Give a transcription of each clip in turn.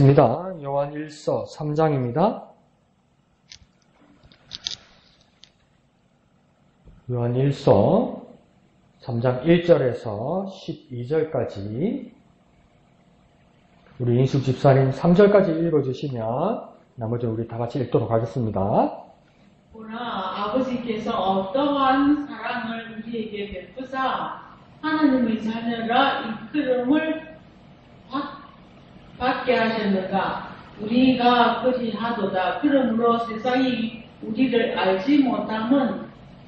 보겠습니다. 요한 1서 3장입니다. 요한 1서 3장 1절에서 12절까지 우리 인숙 집사님 3절까지 읽어주시면 나머지 우리 다 같이 읽도록 하겠습니다. 보라, 아버지께서 어떠한 사랑을 우리에게 베푸사 하나님의 자녀라 이끌음을 받게 하셨는가. 우리가 그리하도다. 그러므로 세상이 우리를 알지 못함은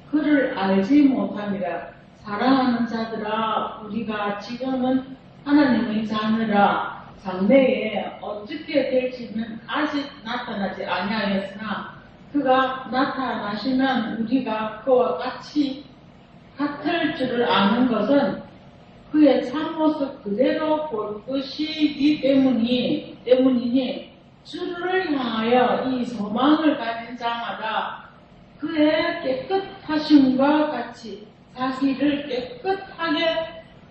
그를 알지 못함이라. 사랑하는 자들아, 우리가 지금은 하나님의 자녀라. 장래에 어떻게 될지는 아직 나타나지 아니하였으나 그가 나타나시면 우리가 그와 같을 줄을 아는 것은 그의 참모습 그대로 볼 것이기 때문이니 주를 향하여 이 소망을 가진 자마다 그의 깨끗하심과 같이 자기를 깨끗하게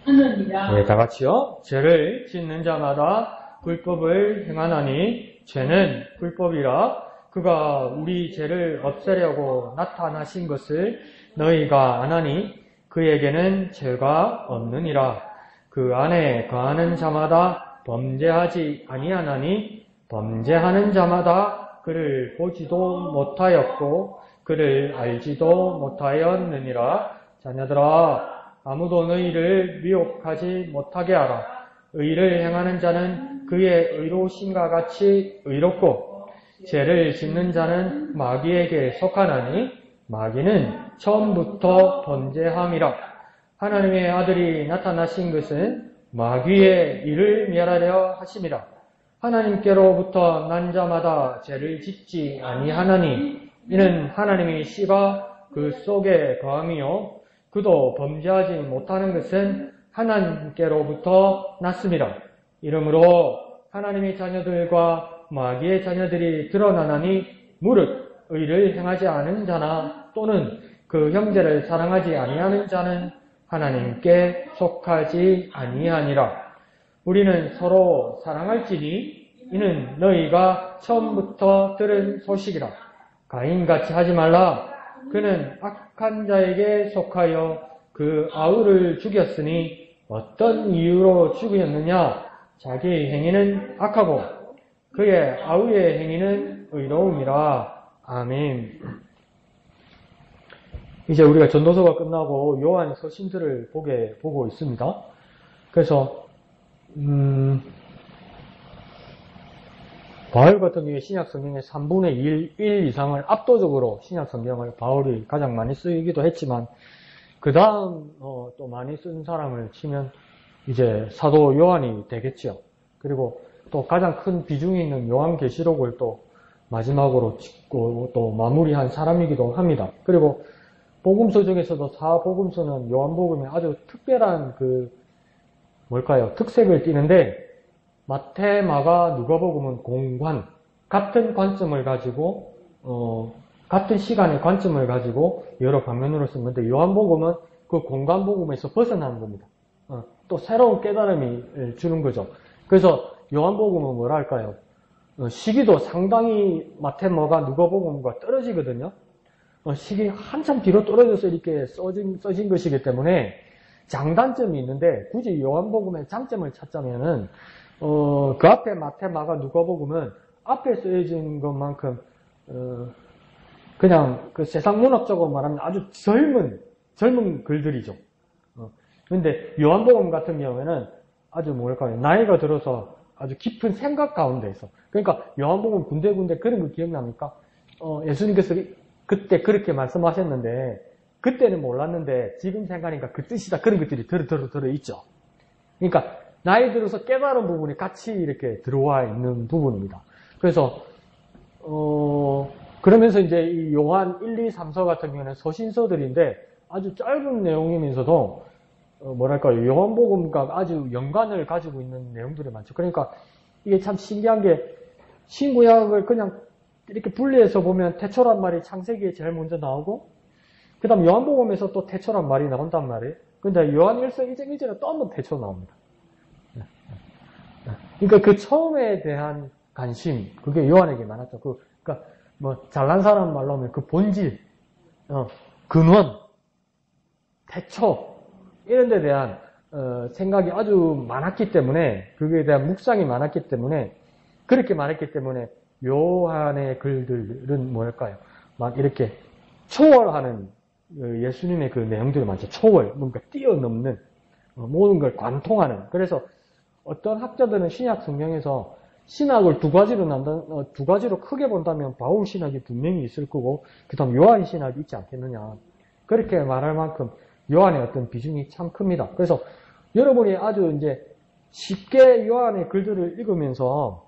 하느니라. 네, 다 같이요. 죄를 짓는 자마다 불법을 행하나니 죄는 불법이라. 그가 우리 죄를 없애려고 나타나신 것을 너희가 아나니 그에게는 죄가 없느니라. 그 안에 거하는 자마다 범죄하지 아니하나니 범죄하는 자마다 그를 보지도 못하였고 그를 알지도 못하였느니라. 자녀들아, 아무도 너희를 미혹하지 못하게 하라. 의를 행하는 자는 그의 의로우심과 같이 의롭고 죄를 짓는 자는 마귀에게 속하나니 마귀는 처음부터 범죄함이라. 하나님의 아들이 나타나신 것은 마귀의 일을 멸하려 하심이라. 하나님께로부터 난 자마다 죄를 짓지 아니하나니 이는 하나님의 씨가 그 속에 거함이요 그도 범죄하지 못하는 것은 하나님께로부터 났음이라. 이러므로 하나님의 자녀들과 마귀의 자녀들이 드러나나니 무릇 의를 행하지 않은 자나 또는 그 형제를 사랑하지 아니하는 자는 하나님께 속하지 아니하니라. 우리는 서로 사랑할지니 이는 너희가 처음부터 들은 소식이라. 가인같이 하지 말라. 그는 악한 자에게 속하여 그 아우를 죽였으니 어떤 이유로 죽였느냐? 자기의 행위는 악하고 그의 아우의 행위는 의로움이라. 아멘. 이제 우리가 전도서가 끝나고 요한 서신들을 보고 있습니다. 그래서 바울 같은 경우에 신약 성경의 3분의 1 이상을 압도적으로 신약 성경을 바울이 가장 많이 쓰기도 했지만 그 다음 또 많이 쓴 사람을 치면 이제 사도 요한이 되겠죠. 그리고 또 가장 큰 비중이 있는 요한계시록을 또 마지막으로 찍고 또 마무리한 사람이기도 합니다. 그리고 복음서 중에서도 사복음서는 요한복음에 아주 특별한 특색을 띠는데 마태, 마가, 누가복음은 공관, 같은 관점을 가지고 같은 시간의 관점을 가지고 여러 방면으로 쓴 건데 요한복음은 그 공간복음에서 벗어나는 겁니다. 또 새로운 깨달음이 주는 거죠. 그래서 요한복음은 뭐랄까요? 시기도 상당히 마태, 마가, 누가복음과 떨어지거든요. 시기 한참 뒤로 떨어져서 이렇게 써진 것이기 때문에 장단점이 있는데 굳이 요한복음의 장점을 찾자면은 그 앞에 마태, 마가, 누가복음은 앞에 쓰여진 것만큼 그냥 그 세상 문학적으로 말하면 아주 젊은 글들이죠. 근데 요한복음 같은 경우에는 아주 뭐랄까요? 나이가 들어서 아주 깊은 생각 가운데에서. 그러니까 요한복음 군데군데 그런 거 기억납니까? 예수님께서 그때 그렇게 말씀하셨는데 그때는 몰랐는데 지금 생각하니까 그 뜻이다. 그런 것들이 들어있죠. 그러니까 나이 들어서 깨달은 부분이 같이 이렇게 들어와 있는 부분입니다. 그래서 그러면서 이제 이 요한 1, 2, 3서 같은 경우는 서신서들인데 아주 짧은 내용이면서도 뭐랄까요, 요한복음과 아주 연관을 가지고 있는 내용들이 많죠. 그러니까 이게 참 신기한 게 신구약을 그냥 이렇게 분리해서 보면 태초란 말이 창세기에 제일 먼저 나오고 그 다음 요한복음에서 또 태초란 말이 나온단 말이에요. 근데 요한 1서 1장 1절에 또 한 번 태초 나옵니다. 그러니까 그 처음에 대한 관심, 그게 요한에게 많았죠. 그러니까 뭐 잘난 사람 말로 하면 그 본질, 근원, 태초 이런 데 대한 생각이 아주 많았기 때문에, 그거에 대한 묵상이 많았기 때문에, 그렇게 많았기 때문에 요한의 글들은 뭐랄까요? 막 이렇게 초월하는 예수님의 그 내용들이 많죠. 초월, 뭔가 뛰어넘는 모든 걸 관통하는. 그래서 어떤 학자들은 신약 성경에서 신학을 두 가지로 크게 본다면 바울 신학이 분명히 있을 거고, 그 다음 요한 신학이 있지 않겠느냐. 그렇게 말할 만큼 요한의 어떤 비중이 참 큽니다. 그래서 여러분이 아주 이제 쉽게 요한의 글들을 읽으면서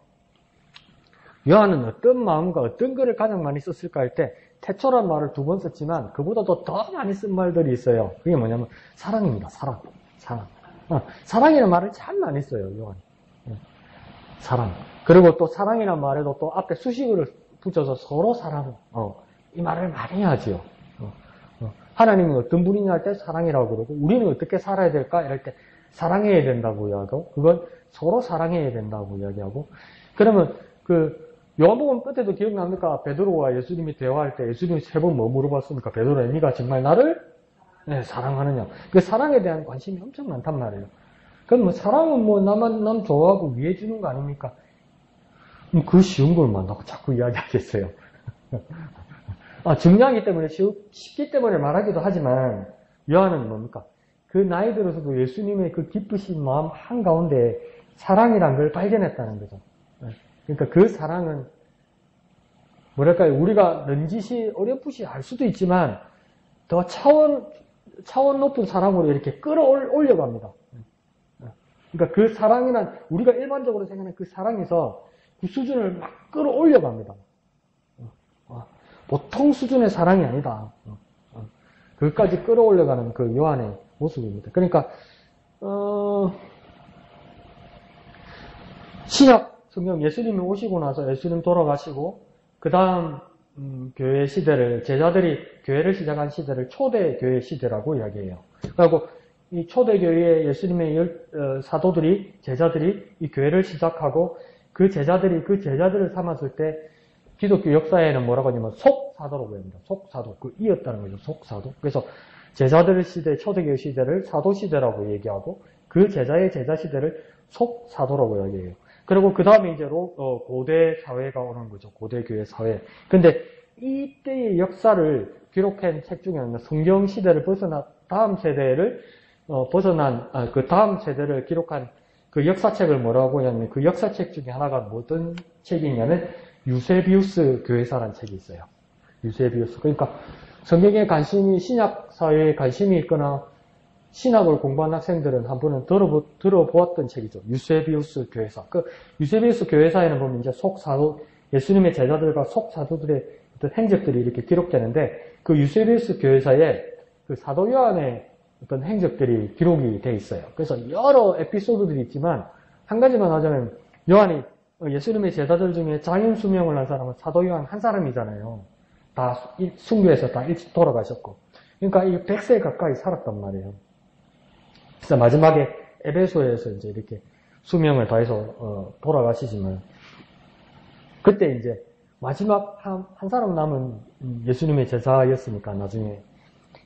요한은 어떤 마음과 어떤 글을 가장 많이 썼을까 할 때 태초란 말을 2번 썼지만 그보다도 더 많이 쓴 말들이 있어요. 그게 뭐냐면 사랑입니다. 사랑. 사랑이라는 말을 참 많이 써요. 요한이. 사랑. 그리고 또 사랑이라는 말에도 또 앞에 수식어를 붙여서 서로 사랑. 이 말을 많이 하지요. 하나님은 어떤 분이냐 할 때 사랑이라고 그러고, 우리는 어떻게 살아야 될까 이럴 때 사랑해야 된다고 이야기하고, 그건 서로 사랑해야 된다고 이야기하고. 그러면 요한복음 끝에도 기억납니까? 베드로와 예수님이 대화할 때 예수님이 3번 뭐 물어봤습니까? 베드로야, 네가 정말 나를 사랑하느냐? 그 사랑에 대한 관심이 엄청 많단 말이에요. 그럼 뭐 사랑은 뭐 남 좋아하고 위해주는 거 아닙니까? 그 쉬운 걸 만나고 자꾸 이야기하겠어요. 중요하기 때문에 쉽기 때문에 말하기도 하지만, 요한은 뭡니까? 그 나이 들어서도 예수님의 그 기쁘신 마음 한가운데 사랑이란 걸 발견했다는 거죠. 그러니까 그 사랑은 뭐랄까요? 우리가 넌지시 어렴풋이 알 수도 있지만 더 차원 높은 사랑으로 이렇게 끌어올려갑니다. 그러니까 그 사랑이란 우리가 일반적으로 생각하는 그 사랑에서 그 수준을 막 끌어올려갑니다. 보통 수준의 사랑이 아니다. 그것까지 끌어올려가는 그 요한의 모습입니다. 그러니까 신약 성경 예수님이 오시고 나서 예수님 돌아가시고 그 다음 교회 시대를 교회를 시작한 시대를 초대교회 시대라고 이야기해요. 그리고 이 초대교회에 예수님의 제자들이 이 교회를 시작하고 그 제자들을 삼았을 때 기독교 역사에는 뭐라고 하냐면 속사도라고 합니다. 속사도. 이었다는 거죠. 속사도. 그래서 제자들 시대, 초대교회 시대를 사도시대라고 얘기하고 그 제자의 제자 시대를 속사도라고 이야기해요. 그리고 그 다음에 이제 고대 사회가 오는 거죠. 고대 교회 사회. 근데 이때의 역사를 기록한 책 중에 하나는 성경 시대를 다음 세대를 기록한 그 역사책을 뭐라고 하냐면 그 역사책 중에 하나가 어떤 책이냐면 유세비우스 교회사라는 책이 있어요. 유세비우스. 그러니까 성경에 신약 사회에 관심이 있거나 신학을 공부한 학생들은 한 번은 들어보았던 책이죠. 유세비우스 교회사. 유세비우스 교회사에는 보면 이제 예수님의 제자들과 속사도들의 어떤 행적들이 이렇게 기록되는데, 그 유세비우스 교회사에 그 사도 요한의 어떤 행적들이 기록이 돼 있어요. 그래서 여러 에피소드들이 있지만, 한 가지만 하자면, 요한이 예수님의 제자들 중에 장인 수명을 한 사람은 사도 요한 한 사람이잖아요. 다 순교해서 다 일찍 돌아가셨고. 그러니까 이 100세 가까이 살았단 말이에요. 그래서 마지막에 에베소에서 이제 이렇게 수명을 다해서 돌아가시지만, 그때 이제 마지막 한 사람 남은 예수님의 제자였으니까 나중에,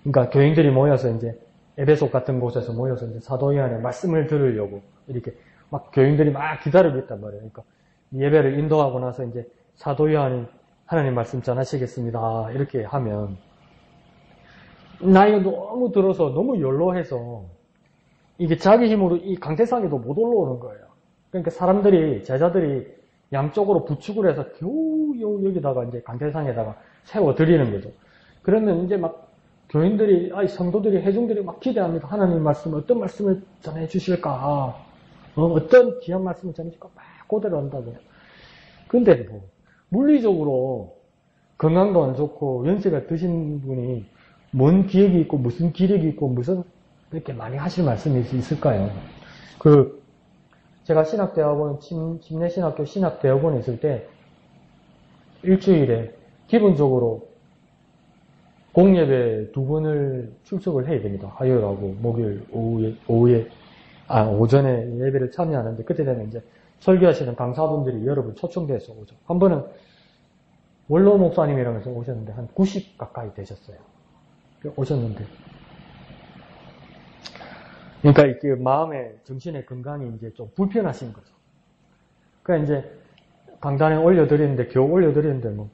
그러니까 교인들이 모여서 이제 에베소 같은 곳에서 모여서 이제 사도 요한의 말씀을 들으려고 이렇게 막 교인들이 막 기다리고 있단 말이에요. 그러니까 예배를 인도하고 나서 이제 사도 요한이 하나님 말씀 전하시겠습니다 이렇게 하면 나이가 너무 들어서 너무 연로해서 이게 자기 힘으로 이 강대상에도 못 올라오는 거예요. 그러니까 제자들이 양쪽으로 부축을 해서 겨우 여기다가 이제 강대상에다가 세워드리는 거죠. 그러면 이제 막 교인들이, 성도들이, 회중들이 막 기대합니다. 하나님 말씀, 어떤 말씀을 전해주실까? 어떤 귀한 말씀을 전해주실까? 막 고대로 한다고. 근데 물리적으로 건강도 안 좋고 연세가 드신 분이 뭔 기획이 있고 무슨 기력이 있고 무슨 이렇게 많이 하실 말씀이 있을까요? 제가 신학대학원, 침례신학교 신학대학원에 있을 때 일주일에 기본적으로 공예배 2번을 출석을 해야 됩니다. 화요일하고 목요일 오전에 예배를 참여하는데, 그때 되면 이제 설교하시는 강사분들이 여러분 초청돼서 오죠. 한 번은 원로 목사님이라면서 오셨는데 한 90 가까이 되셨어요. 오셨는데 그러니까 이렇게 마음의 정신의 건강이 이제 좀 불편하신 거죠. 그러니까 이제 강단에 올려드리는데 겨우 올려드리는데 뭐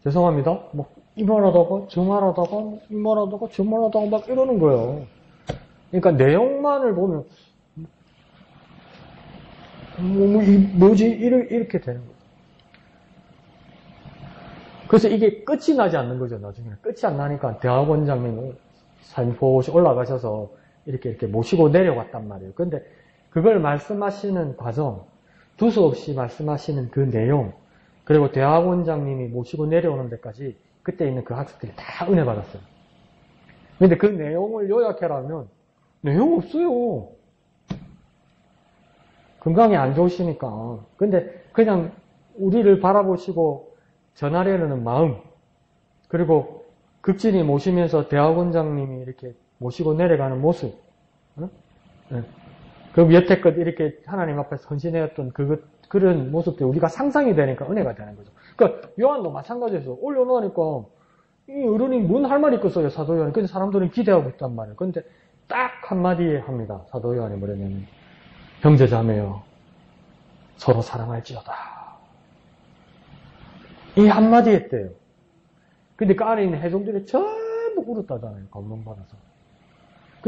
죄송합니다. 뭐 이 말하다가 저 말하다가 이 말하다가 저 말하다가 막 이러는 거예요. 그러니까 내용만을 보면 뭐지 이렇게 되는 거죠. 그래서 이게 끝이 나지 않는 거죠. 나중에는 끝이 안 나니까 대학원장님은 산포시 올라가셔서 이렇게 모시고 내려왔단 말이에요. 근데 그걸 말씀하시는 과정, 두서없이 말씀하시는 그 내용, 그리고 대학원장님이 모시고 내려오는 데까지 그때 있는 그 학생들이 다 은혜 받았어요. 근데 그 내용을 요약해라면 내용 없어요. 건강이 안 좋으시니까. 근데 그냥 우리를 바라보시고 전하려는 마음, 그리고 극진히 모시면서 대학원장님이 이렇게 모시고 내려가는 모습, 그 여태껏 이렇게 하나님 앞에서 헌신해왔던 그런 모습들이 우리가 상상이 되니까 은혜가 되는 거죠. 그러니까 요한도 마찬가지였어. 올려놓으니까 이 어른이 뭔 할 말이 있겠어요, 사도 요한이. 근데 사람들은 기대하고 있단 말이에요. 근데 딱 한마디에 합니다. 사도 요한이 뭐냐면 형제자매여 서로 사랑할지어다. 이 한마디 했대요. 근데 그 안에 있는 회종들이 전부 울었다잖아요. 감동받아서.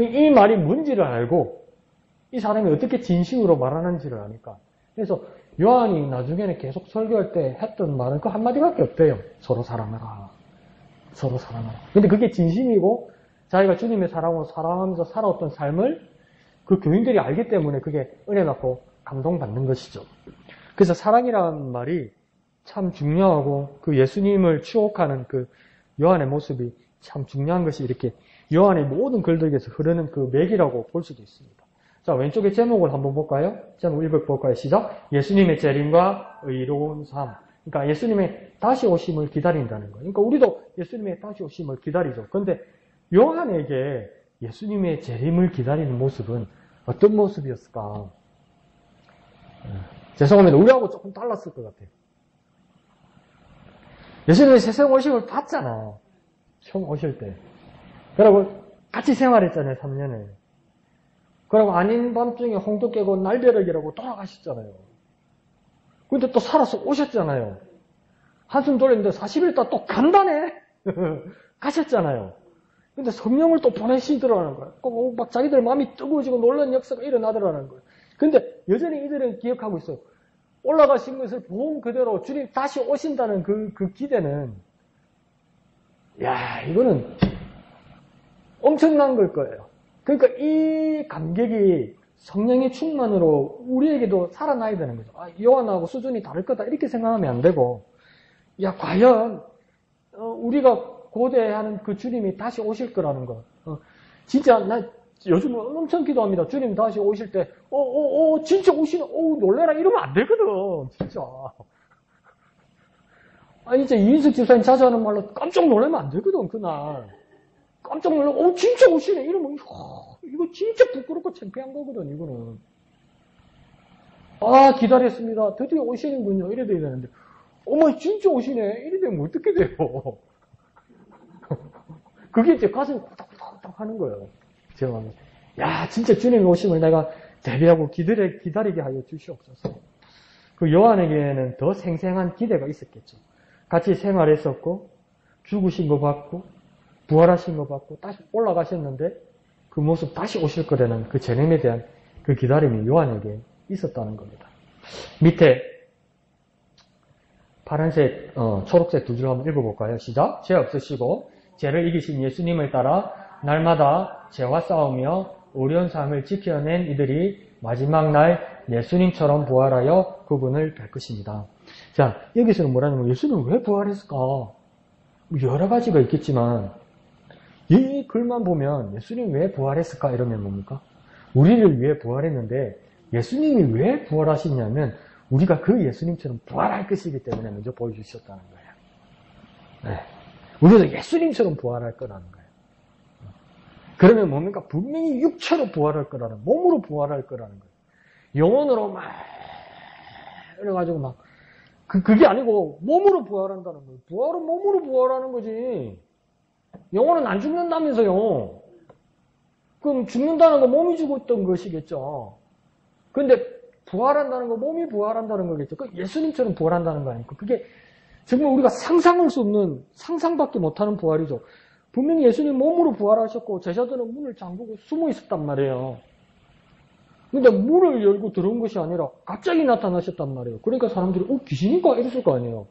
이 말이 뭔지를 알고 이 사람이 어떻게 진심으로 말하는지를 아니까. 그래서 요한이 나중에는 계속 설교할 때 했던 말은 그 한마디밖에 없대요. 서로 사랑하라. 서로 사랑하라. 근데 그게 진심이고 자기가 주님의 사랑으로 사랑하면서 살아왔던 삶을 그 교인들이 알기 때문에 그게 은혜 받고 감동받는 것이죠. 그래서 사랑이라는 말이 참 중요하고 그 예수님을 추억하는 그 요한의 모습이 참 중요한 것이 이렇게 요한의 모든 글들에서 흐르는 그 맥이라고 볼 수도 있습니다. 자, 왼쪽에 제목을 한번 볼까요? 제목 읽어볼까요? 시작. 예수님의 재림과 의로운 삶. 그러니까 예수님의 다시 오심을 기다린다는 거예요. 그러니까 우리도 예수님의 다시 오심을 기다리죠. 그런데 요한에게 예수님의 재림을 기다리는 모습은 어떤 모습이었을까? 죄송합니다. 우리하고 조금 달랐을 것 같아요. 예수님의 세상 오심을 봤잖아. 처음 오실 때. 그리고 같이 생활했잖아요. 3년을. 그리고 아닌 밤중에 홍도 깨고 날벼락이라고 돌아가셨잖아요. 근데 또 살아서 오셨잖아요. 한숨 돌렸는데 40일 있다 또 간다네. 가셨잖아요. 근데 성령을 또 보내시더라는 거예요. 막 자기들 마음이 뜨거워지고 놀라는 역사가 일어나더라는 거예요. 근데 여전히 이들은 기억하고 있어요. 올라가신 것을 본 그대로 주님 다시 오신다는 그 기대는, 야, 이거는 엄청난 걸 거예요. 그러니까 이 감격이 성령의 충만으로 우리에게도 살아나야 되는 거죠. 아, 요한하고 수준이 다를 거다 이렇게 생각하면 안 되고, 야, 과연 우리가 고대하는 그 주님이 다시 오실 거라는 거. 진짜 나 요즘 엄청 기도합니다. 주님 다시 오실 때 진짜 오시네. 놀래라 이러면 안 되거든. 진짜. 아니 진짜 이인석 집사님 자주 하는 말로 깜짝 놀라면 안 되거든. 그날. 깜짝 놀라면 진짜 오시네. 이러면 이거 진짜 부끄럽고 창피한 거거든. 이거는. 아, 기다렸습니다. 드디어 오시는군요. 이래 돼야 되는데. 어머, 진짜 오시네. 이래 되면 어떻게 돼요? 그게 이제 가슴이 딱 하는 거예요. 제가, 야, 진짜 주님의 오심을 내가 대비하고 기다리게 하여 주시옵소서. 그 요한에게는 더 생생한 기대가 있었겠죠. 같이 생활했었고, 죽으신 거 봤고, 부활하신 거 봤고, 다시 올라가셨는데, 그 모습 다시 오실 거라는 그 재림에 대한 그 기다림이 요한에게 있었다는 겁니다. 밑에, 파란색, 초록색 두 줄 한번 읽어볼까요? 시작. 죄 없으시고, 죄를 이기신 예수님을 따라 날마다 죄와 싸우며 어려운 삶을 지켜낸 이들이 마지막 날 예수님처럼 부활하여 그분을 뵐 것입니다. 자, 여기서는 뭐라냐면 예수님은 왜 부활했을까? 여러 가지가 있겠지만 이 글만 보면 예수님이 왜 부활했을까? 이러면 뭡니까? 우리를 위해 부활했는데 예수님이 왜 부활하시냐면 우리가 그 예수님처럼 부활할 것이기 때문에 먼저 보여주셨다는 거예요. 네. 우리도 예수님처럼 부활할 거라는 거예요. 그러면 뭡니까? 분명히 육체로 부활할 거라는, 몸으로 부활할 거라는 거예요. 영혼으로 막 이래가지고 막 그게 아니고 몸으로 부활한다는 거예요. 부활은 몸으로 부활하는 거지. 영혼은 안 죽는다면서요. 그럼 죽는다는 건 몸이 죽었던 것이겠죠. 근데 부활한다는 건 몸이 부활한다는 거겠죠. 그 예수님처럼 부활한다는 거 아닙니까? 그게 정말 우리가 상상할 수 없는, 상상밖에 못하는 부활이죠. 분명히 예수님 몸으로 부활하셨고 제자들은 문을 잠그고 숨어 있었단 말이에요. 근데 문을 열고 들어온 것이 아니라 갑자기 나타나셨단 말이에요. 그러니까 사람들이 귀신인가? 이랬을 거 아니에요.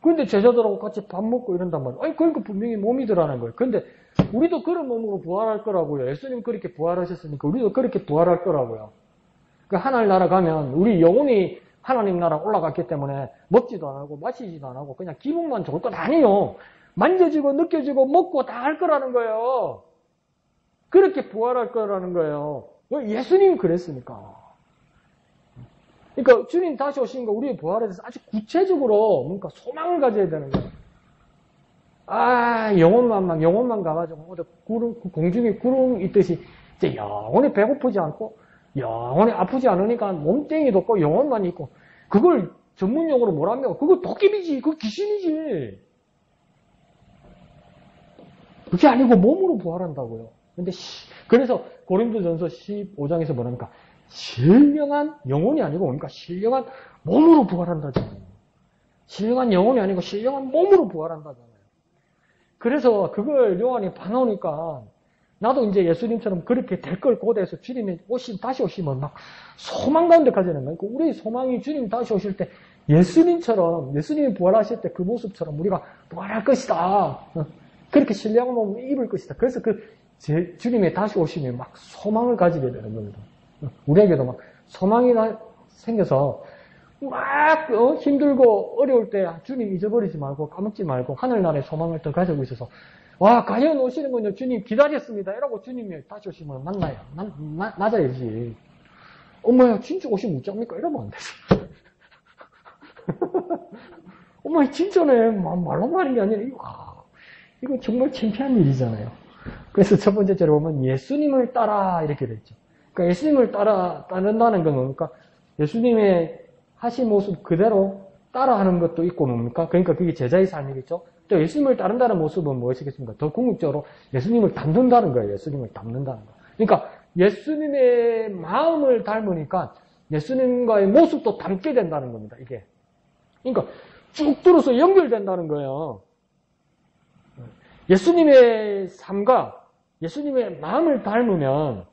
근데 제자들하고 같이 밥 먹고 이런단 말이에요. 아니 그러니까 분명히 몸이더라는 거예요. 근데 우리도 그런 몸으로 부활할 거라고요. 예수님 그렇게 부활하셨으니까 우리도 그렇게 부활할 거라고요. 그러니까 하나님 나라 가면 우리 영혼이 하나님 나라 올라갔기 때문에 먹지도 안 하고 마시지도 안 하고 그냥 기분만 좋을 건 아니에요. 만져지고 느껴지고 먹고 다 할 거라는 거예요. 그렇게 부활할 거라는 거예요. 예수님이 그랬으니까. 그러니까 주님 다시 오신 거 우리의 부활에 대해서 아주 구체적으로 뭔가 소망을 가져야 되는 거예요. 영혼만 가가지고 공중에 구름 있듯이 이제 영원히 배고프지 않고 영원히 아프지 않으니까 몸뚱이도 없고 영혼만 있고 그걸 전문용어로 뭐라며? 그거 도깨비지. 그거 귀신이지. 그게 아니고 몸으로 부활한다고요. 근데 그래서 고린도전서 15장에서 뭐랍니까? 신령한 영혼이 아니고 뭡니까? 신령한 몸으로 부활한다잖아요. 신령한 영혼이 아니고 신령한 몸으로 부활한다잖아요. 그래서 그걸 요한이 봐놓으니까 나도 이제 예수님처럼 그렇게 될 걸 고대해서 주님이 다시 오시면 막 소망 가운데 가지는 거예요. 우리 소망이 주님 다시 오실 때 예수님처럼, 예수님이 부활하실 때 그 모습처럼 우리가 부활할 것이다. 그렇게 신령한 몸을 입을 것이다. 그래서 주님이 다시 오시면 막 소망을 가지게 되는 겁니다. 우리에게도 막 소망이 생겨서 막 힘들고 어려울 때 주님 잊어버리지 말고 까먹지 말고 하늘나라의 소망을 더 가지고 있어서 와 과연 오시는군요. 주님 기다렸습니다. 이러고 주님이 다시 오시면 만나요. 맞아야지. 엄마야 진짜 오시면 어쩝니까? 이러면 안 되죠. 엄마 진짜네. 말로 말인 게 아니라 이거 정말 창피한 일이잖아요. 그래서 첫 번째로 보면 예수님을 따라 이렇게 됐죠. 그러니까 예수님을 따른다는 건 뭡니까? 예수님의 하신 모습 그대로 따라하는 것도 있고 뭡니까? 그러니까 그게 제자의 삶이겠죠. 또 예수님을 따른다는 모습은 무엇이겠습니까? 더 궁극적으로 예수님을 닮는다는 거예요. 예수님을 닮는다는 거. 그러니까 예수님의 마음을 닮으니까 예수님과의 모습도 닮게 된다는 겁니다. 이게. 그러니까 쭉 들어서 연결된다는 거예요. 예수님의 삶과 예수님의 마음을 닮으면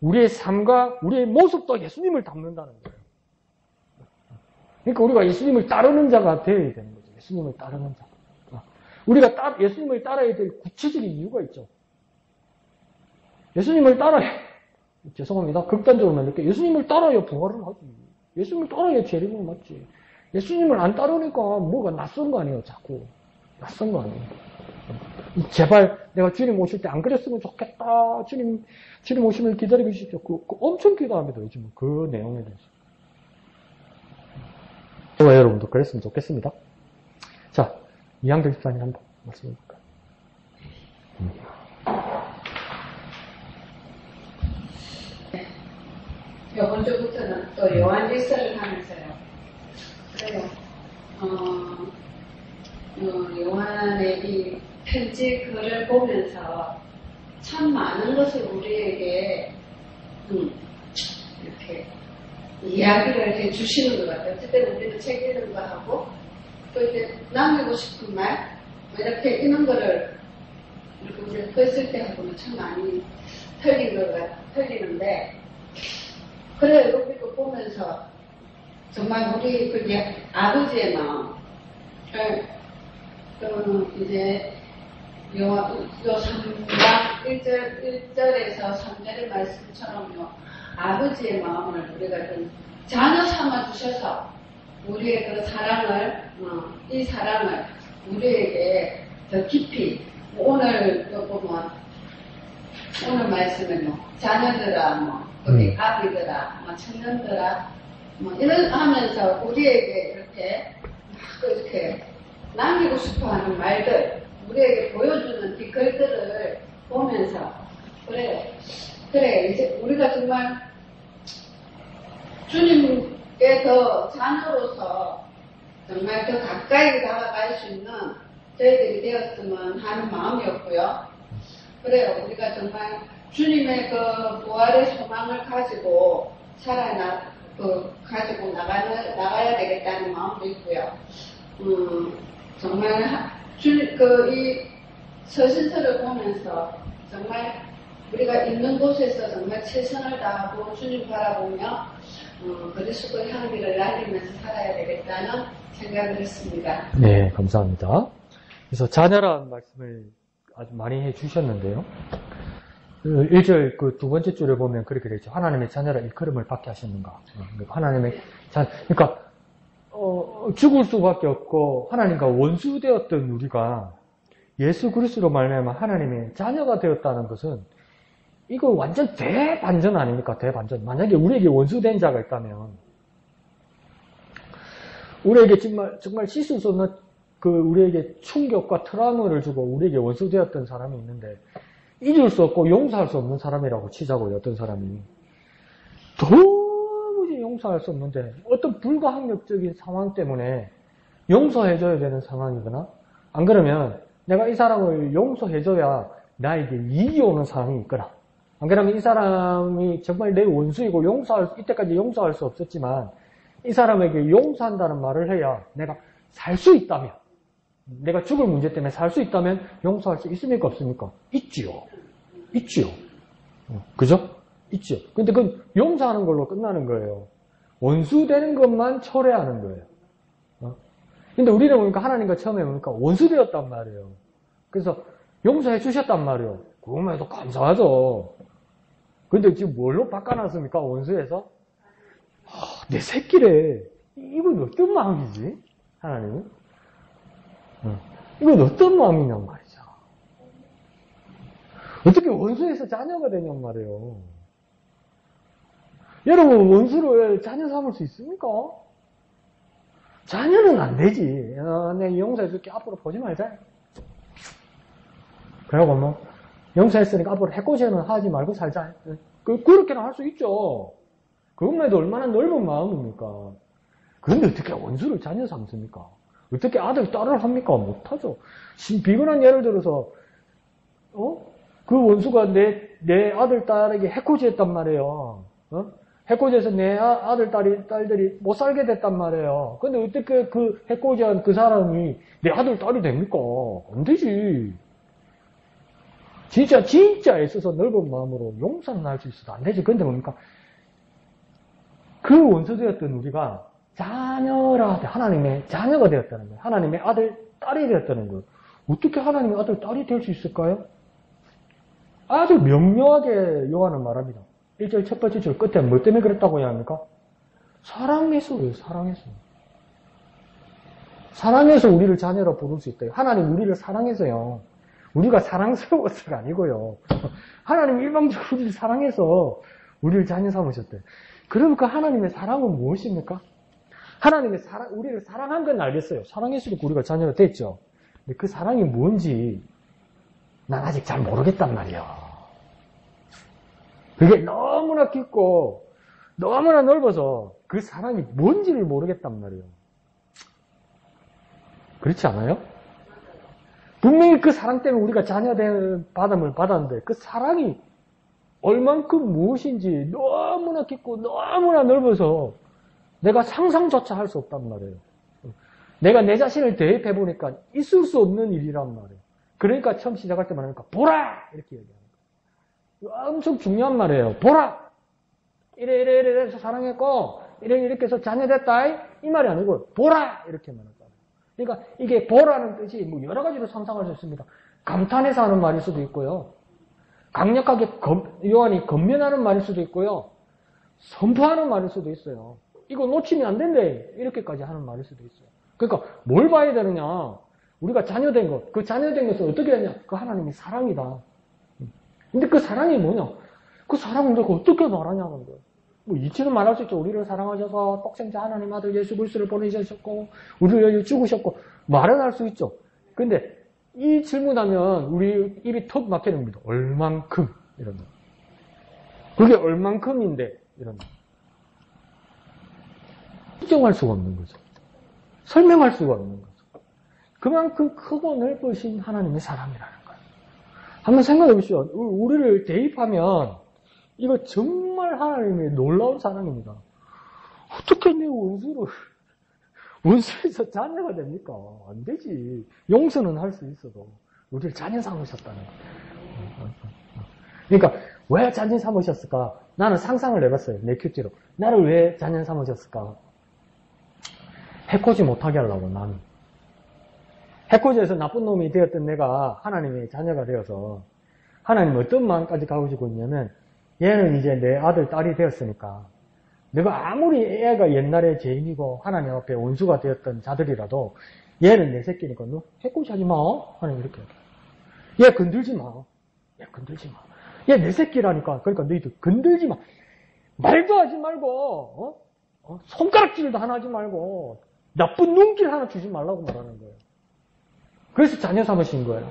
우리의 삶과 우리의 모습도 예수님을 닮는다는 거예요. 그러니까 우리가 예수님을 따르는 자가 되어야 되는 거죠. 예수님을 따르는 자. 우리가 예수님을 따라야 될 구체적인 이유가 있죠. 예수님을 따라야, 죄송합니다. 극단적으로 말할게요. 예수님을 따라야 부활을 하지. 예수님을 따라야 재림을 맞지. 예수님을 안 따르니까 뭐가 낯선 거 아니에요, 자꾸. 낯선 거 아니에요. 제발 내가 주님 오실 때 안 그랬으면 좋겠다. 주님 오시면 기다리고 계십시오. 엄청 기도합니다, 요즘은. 그 내용에 대해서. 저와 여러분도 그랬으면 좋겠습니다. 자, 이한결 집사님 한번 말씀해 볼까요? 이번 주부터는 또 요한일서를 하면서요. 그래요. 요한의 이 편지 글을 보면서 참 많은 것을 우리에게 이렇게 이야기를 해 주시는 것 같아요. 어쨌든 우리도 책 읽는 거 하고 또 이제 남기고 싶은 말 이렇게 이런 거를 이렇게 우리가 떴을 때 하고는 참 많이 틀리는데 그래 여기도 보면서 정말 우리 그게 아버지의 마음 이제 요 3장 1절에서 3절의 말씀처럼요 아버지의 마음을 우리가 좀 자녀 삼아 주셔서 우리의 그 사랑을 이 사랑을 우리에게 더 깊이 오늘 또 보면 오늘 말씀은 자녀들아 우리 아비들아 청년들아 이런 하면서 우리에게 이렇게 남기고 싶어하는 말들 우리에게 보여주는 뒷글들을 보면서 그래 이제 우리가 정말 주님 더 자녀로서 정말 더 가까이 다가갈 수 있는 저희들이 되었으면 하는 마음이었고요. 그래요. 우리가 정말 주님의 그 부활의 소망을 가지고 가지고 나가야 되겠다는 마음도 있고요. 정말 이 서신서를 보면서 정말 우리가 있는 곳에서 정말 최선을 다하고 주님 바라보며 그리스도의 향기를 날리면서 살아야 되겠다는 생각을 했습니다. 네, 감사합니다. 그래서 자녀라는 말씀을 아주 많이 해주셨는데요. 1절 그 두 번째 줄에 보면 그렇게 되죠. 하나님의 자녀라 일컬음을 받게 하셨는가. 그러니까 죽을 수밖에 없고 하나님과 원수되었던 우리가 예수 그리스도로 말미암아 하나님의 자녀가 되었다는 것은 이거 완전 대반전 아닙니까? 대반전. 만약에 우리에게 원수된 자가 있다면 우리에게 정말 씻을 수 없는 우리에게 충격과 트라우마를 주고 우리에게 원수되었던 사람이 있는데 잊을 수 없고 용서할 수 없는 사람이라고 치자고요. 어떤 사람이 도무지 용서할 수 없는데 어떤 불가항력적인 상황 때문에 용서해줘야 되는 상황이거나 안 그러면 내가 이 사람을 용서해줘야 나에게 이익이 오는 상황이 있거나 안 그러면 이 사람이 정말 내 원수이고 이때까지 용서할 수 없었지만 이 사람에게 용서한다는 말을 해야 내가 살 수 있다면 내가 죽을 문제 때문에 살 수 있다면 용서할 수 있습니까? 없습니까? 있지요. 그죠? 있죠. 근데 그건 용서하는 걸로 끝나는 거예요. 원수되는 것만 철회하는 거예요. 근데 우리는 보니까 하나님과 처음에 보니까 원수되었단 말이에요. 그래서 용서해 주셨단 말이에요. 그것만 해도 감사하죠. 근데 지금 뭘로 바꿔놨습니까? 원수에서? 내 새끼래. 이건 어떤 마음이지? 하나님은? 이건 어떤 마음이냔 말이죠. 어떻게 원수에서 자녀가 되냔 말이에요. 여러분 원수를 자녀 삼을 수 있습니까? 자녀는 안 되지. 내가 용서해줄게. 앞으로 보지 말자. 그러고 뭐 용서했으니까 앞으로 해코지는 하지 말고 살자. 그렇게는 할 수 있죠. 그것만 해도 얼마나 넓은 마음입니까? 그런데 어떻게 원수를 자녀 삼습니까? 어떻게 아들, 딸을 합니까? 못하죠. 비근한 예를 들어서, 그 원수가 내 아들, 딸에게 해코지했단 말이에요. 해코지해서 내 아들, 딸들이 못 살게 됐단 말이에요. 근데 어떻게 그 해코지한 그 사람이 내 아들, 딸이 됩니까? 안 되지. 진짜 애써서 넓은 마음으로 용서는 할 수 있어도 안 되지. 근데 뭡니까? 그 원수되었던 우리가 하나님의 자녀가 되었다는 거예요. 하나님의 아들, 딸이 되었다는 거예요. 어떻게 하나님의 아들, 딸이 될 수 있을까요? 아주 명료하게 요한은 말합니다. 1절 첫 번째 줄 끝에 뭐 때문에 그랬다고 해야 합니까? 사랑해서요, 사랑해서. 사랑해서 우리를 자녀로 부를 수 있대요. 하나님 우리를 사랑해서요. 우리가 사랑스러워서가 아니고요. 하나님 일방적으로 우리를 사랑해서 우리를 자녀 삼으셨대요. 그럼 그 하나님의 사랑은 무엇입니까? 하나님의 우리를 사랑한 건 알겠어요. 사랑했으니까 우리가 자녀가 됐죠. 근데 그 사랑이 뭔지 난 아직 잘 모르겠단 말이야. 그게 너무나 깊고 너무나 넓어서 그 사랑이 뭔지를 모르겠단 말이에요. 그렇지 않아요? 분명히 그 사랑 때문에 우리가 자녀된 받음을 받았는데 그 사랑이 얼만큼 무엇인지 너무나 깊고 너무나 넓어서 내가 상상조차 할 수 없단 말이에요. 내가 내 자신을 대입해 보니까 있을 수 없는 일이란 말이에요. 그러니까 처음 시작할 때 말하니까 보라! 이렇게 얘기하는 거예요. 엄청 중요한 말이에요. 보라! 이래 해서 사랑했고 이렇게 해서 자녀됐다 이 말이 아니고 보라! 이렇게 말하잖아요. 그러니까 이게 보라는 뜻이 뭐 여러 가지로 상상할 수 있습니다. 감탄해서 하는 말일 수도 있고요. 강력하게 요한이 건면하는 말일 수도 있고요. 선포하는 말일 수도 있어요. 이거 놓치면 안 된대. 이렇게까지 하는 말일 수도 있어요. 그러니까 뭘 봐야 되느냐. 우리가 자녀된 것. 그 자녀된 것은 어떻게 되냐. 그 하나님이 사랑이다. 근데 그 사랑이 뭐냐. 그 사랑을 내가 어떻게 말하냐는 거예요. 뭐 이치는 말할 수 있죠. 우리를 사랑하셔서 독생자 하나님 아들 예수 그리스도를 보내주셨고 우리를 위해 죽으셨고 말은 할 수 있죠. 근데 이 질문하면 우리 입이 턱 막히게 됩니다. 얼만큼 이런 거. 그게 얼만큼인데 이런 거. 부정할 수가 없는 거죠. 설명할 수가 없는 거죠. 그만큼 크고 넓으신 하나님의 사랑이라는 거예요. 한번 생각해 보시죠. 우리를 대입하면 이거 정말 하나님의 놀라운 사랑입니다. 어떻게 내 원수에서 자녀가 됩니까? 안 되지. 용서는 할 수 있어도 우리를 자녀 삼으셨다는 거예요. 그러니까 왜 자녀 삼으셨을까? 나는 상상을 해봤어요. 내 큐티로. 나를 왜 자녀 삼으셨을까? 해코지 못하게 하려고 나는. 해코지에서 나쁜 놈이 되었던 내가 하나님의 자녀가 되어서 하나님 어떤 마음까지 가지고 있냐면 얘는 이제 내 아들, 딸이 되었으니까 내가 아무리 애가 옛날에 죄인이고 하나님 앞에 원수가 되었던 자들이라도 얘는 내 새끼니까 너 해코지 하지 마. 하나님 이렇게 얘 건들지 마. 얘 건들지 마. 얘 내 새끼라니까. 그러니까 너희들 건들지 마. 말도 하지 말고 손가락질도 하나 하지 말고 나쁜 눈길 하나 주지 말라고 말하는 거예요. 그래서 자녀 삼으신 거예요.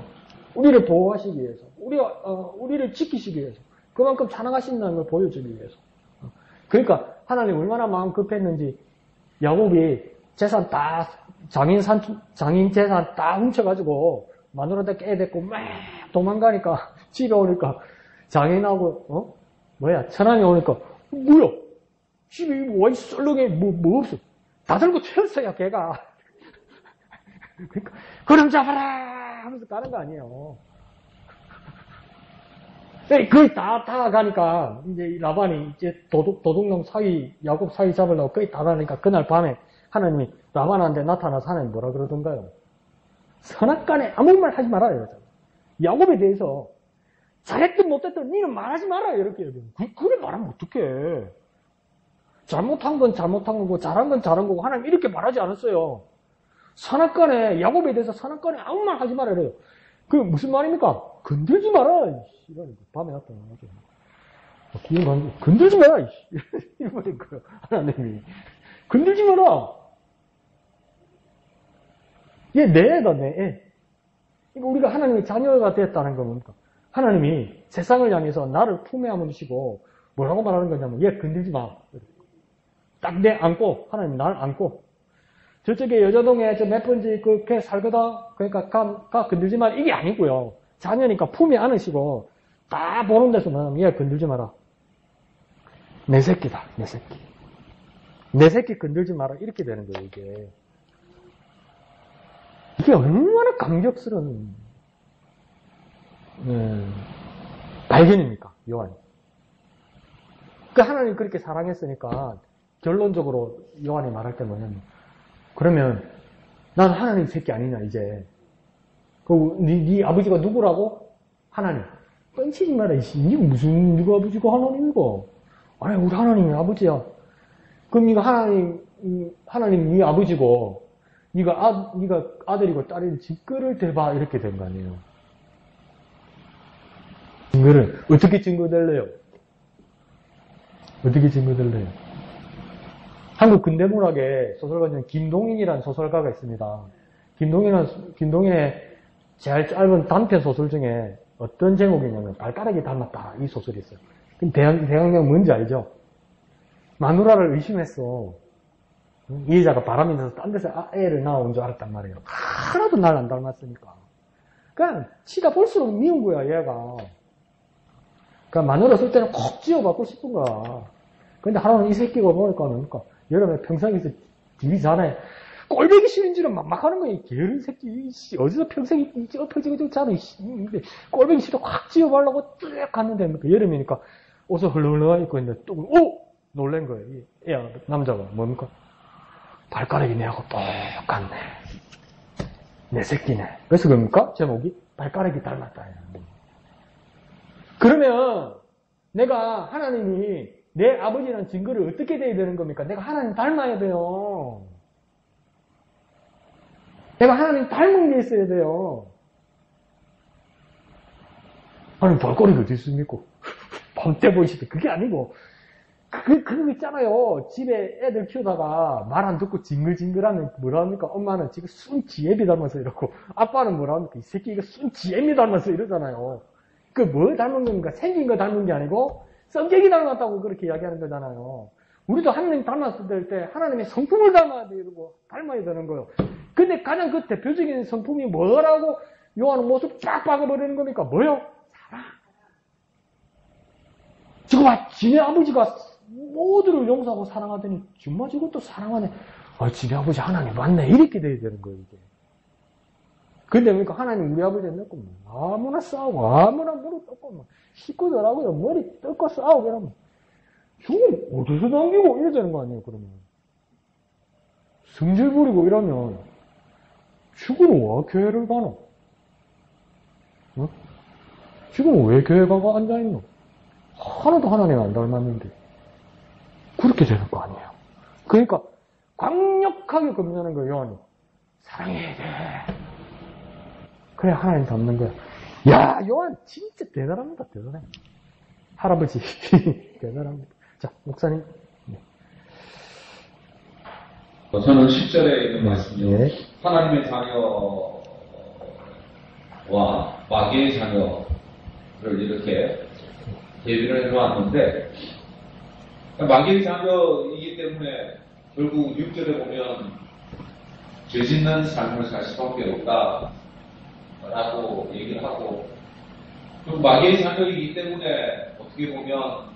우리를 보호하시기 위해서, 우리를 지키시기 위해서, 그만큼 사랑하신다는 걸 보여주기 위해서. 그러니까 하나님 얼마나 마음 급했는지 야곱이 재산 다 장인 재산 다 훔쳐가지고 마누라한테 깨댔고 막 도망가니까 집에 오니까 장인하고 처남이 오니까 뭐야? 집에 와 썰렁해 뭐 없어? 다 들고 튀었어요 걔가. 그러니까 그럼 잡아라 하면서 가는 거 아니에요. 거의 다 가니까 이제 라반이 이제 도둑놈 야곱 사위 잡으려고 거의 다 가니까 그날 밤에 하나님이 라반한테 나타나서 하나님 뭐라 그러던가요? 선악간에 아무 말 하지 말아요. 야곱에 대해서 잘했든 못했든 니는 말하지 마라 이렇게 얘기해요. 그래 말하면 어떡해. 잘못한 건 잘못한 거고 잘한 건 잘한 거고 하나님 이렇게 말하지 않았어요. 선악간에 야곱에 대해서 선악간에 아무 말 하지 마라 이래요. 그 무슨 말입니까? 건들지 마라. 밤에 나타나죠. 건들지 마라. 이러는 거예요. 하나님이 건들지 마라. 얘 내 애다 내 애. 그러니까 우리가 하나님의 자녀가 되었다는 건 뭡니까? 하나님이 세상을 향해서 나를 품에 안으시고 뭐라고 말하는 거냐면 얘 건들지 마. 딱 내 안고 하나님 나를 안고 저쪽에 여자동에 저 몇 번째 걔 살거든. 그러니까 가 건들지 마. 이게 아니고요. 자녀니까 품에 안으시고 다 보는 데서는 얘 건들지 마라. 내 새끼다. 내 새끼. 내 새끼 건들지 마라. 이렇게 되는 거예요. 이게 얼마나 감격스러운 발견입니까? 요한이. 그 하나님 그렇게 사랑했으니까 결론적으로 요한이 말할 때 뭐냐면 그러면 난 하나님 새끼 아니냐 이제. 네 아버지가 누구라고? 하나님. 뻥치지 마라. 이게 무슨 누가 아버지고 하나님이고? 아니 우리 하나님이 아버지야. 그럼 네가 하나님 네 아버지고 네가 아들이고 딸인 증거를 대봐 이렇게 된 거 아니에요. 증거를 어떻게 증거될래요? 어떻게 증거될래요? 한국 근대문학의 소설가 중에 김동인이라는 소설가가 있습니다. 김동인의 제일 짧은 단편 소설 중에 어떤 제목이냐면 발가락이 닮았다 이 소설이 있어요. 그럼 대강경 뭔지 알죠? 마누라를 의심했어. 이 여자가 바람이 나서 딴 데서 애를 낳아온 줄 알았단 말이에요. 하나도 날 안 닮았으니까. 그러니까 지가 볼수록 미운 거야 얘가. 그러니까 마누라 쓸 때는 콕 쥐어받고 싶은 거야. 근데 하루는 이 새끼가 보니까 여름에 평상에서 집이 자네. 꼴보기 싫은 줄은 막 하는 거야. 게으른 새끼. 어디서 평생 엎어지고 자네. 꼴보기 싫어 확 쥐어바려고 쭉 갔는데 여름이니까 옷을 흘러흘러 입고 있는데 또 놀란 거예요. 남자가 뭡니까? 발가락이 내하고 똑같네. 내 새끼네. 그래서 그럽니까? 제목이 발가락이 닮았다. 그러면 내가 하나님이 내 아버지라는 증거를 어떻게 돼야 되는 겁니까? 내가 하나님 닮아야 돼요. 내가 하나님 닮은 게 있어야 돼요. 아니 발가락이 어디 있습니까? 밤때 보이시대. 그게 아니고 그거 있잖아요. 집에 애들 키우다가 말 안 듣고 징글징글하면 뭐라 합니까? 엄마는 지금 순지애비 닮아서 이러고 아빠는 뭐라 합니까? 이 새끼 이거 순지애미 닮아서 이러잖아요. 그 뭐 닮은 겁니까? 생긴 거 닮은 게 아니고 성격이 닮았다고 그렇게 이야기하는 거잖아요. 우리도 하나님 닮았을 때 하나님의 성품을 닮아야 되고 닮아야 되는 거예요. 근데 가장 그 대표적인 성품이 뭐라고 요한은 모습 쫙 박아버리는 겁니까? 뭐요? 사랑. 지금 지네 아버지가 모두를 용서하고 사랑하더니 정말 저것도 사랑하네. 지네 아버지 하나님 맞네. 이렇게 돼야 되는 거예요, 이게. 근데 그러니까 하나님 우리 아버지는 아무나 싸우고 아무나 무릎 꿇고 식구들하고요 머리 뜯고 싸우고 이러면 죽음 어디서 당기고 이래야 되는 거 아니에요, 그러면. 성질 부리고 이러면 죽으면 왜 교회를 가노? 어? 지금 왜 교회 가고 앉아있노? 하나도 하나님 안 닮았는데. 그렇게 되는 거 아니에요. 그러니까, 강력하게 금면하는 거예요, 요한이. 사랑해야 돼. 그래, 하나님 닮는 거야. 야, 요한 진짜 대단합니다, 대단해. 할아버지. 대단합니다. 자, 목사님. 네. 저는 10절에 있는 말씀이요. 네. 하나님의 자녀와 마귀의 자녀를 이렇게 대비를 해놓았는데, 마귀의 자녀이기 때문에 결국 6절에 보면 죄 짓는 삶을 살 수밖에 없다라고 얘기를 하고, 그리고 마귀의 자녀이기 때문에 어떻게 보면